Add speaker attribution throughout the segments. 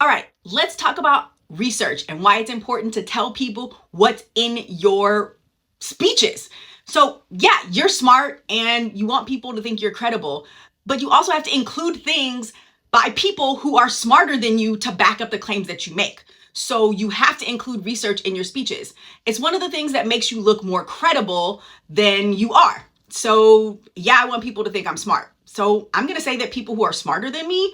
Speaker 1: All right, let's talk about research and why it's important to tell people what's in your speeches. So, yeah, you're smart and you want people to think you're credible, but you also have to include things by people who are smarter than you to back up the claims that you make. So, you have to include research in your speeches. It's one of the things that makes you look more credible than you are. So, yeah, I want people to think I'm smart. So, I'm going to say that people who are smarter than me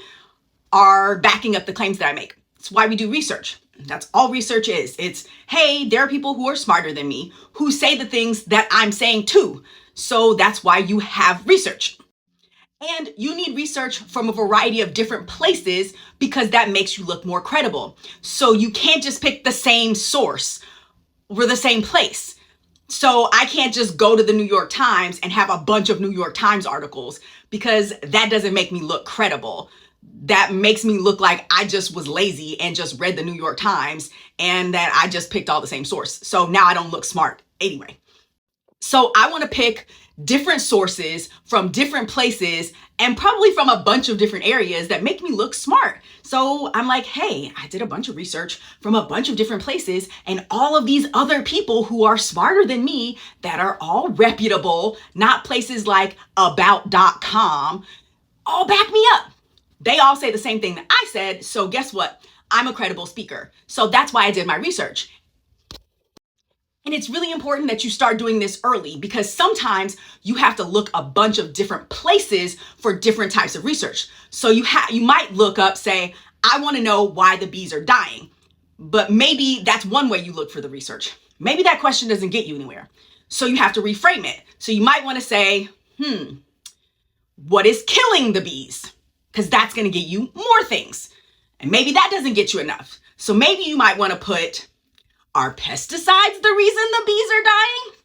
Speaker 1: are backing up the claims that I make. It's why we do research. That's all research is. It's, hey, there are people who are smarter than me who say the things that I'm saying too. So that's why you have research. And you need research from a variety of different places because that makes you look more credible. So you can't just pick the same source or the same place. So I can't just go to the New York Times and have a bunch of New York Times articles because that doesn't make me look credible. That makes me look like I just was lazy and just read the New York Times and that I just picked all the same source. So now I don't look smart anyway. So I want to pick different sources from different places and probably from a bunch of different areas that make me look smart. So I'm like, hey, I did a bunch of research from a bunch of different places and all of these other people who are smarter than me that are all reputable, not places like about.com, all back me up. They all say the same thing that I said. So guess what? I'm a credible speaker. So that's why I did my research. And it's really important that you start doing this early because sometimes you have to look a bunch of different places for different types of research. So you might look up, say, I want to know why the bees are dying. But maybe that's one way you look for the research. Maybe that question doesn't get you anywhere. So you have to reframe it. So you might want to say, what is killing the bees? Because that's going to get you more things. And maybe that doesn't get you enough. So maybe you might want to put, are pesticides the reason the bees are dying?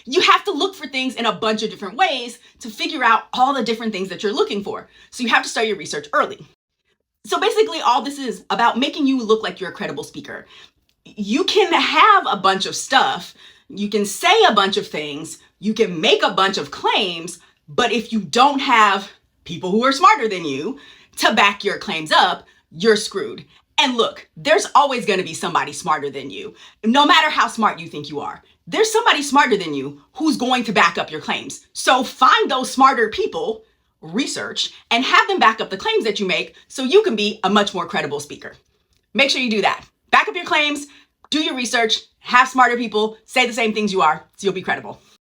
Speaker 1: You have to look for things in a bunch of different ways to figure out all the different things that you're looking for. So you have to start your research early. So basically all this is about making you look like you're a credible speaker. You can have a bunch of stuff, you can say a bunch of things, you can make a bunch of claims, but if you don't have people who are smarter than you to back your claims up, you're screwed. And look, there's always going to be somebody smarter than you. No matter how smart you think you are, there's somebody smarter than you who's going to back up your claims. So find those smarter people, research, and have them back up the claims that you make so you can be a much more credible speaker. Make sure you do that. Back up your claims, do your research, have smarter people say the same things you are, so you'll be credible.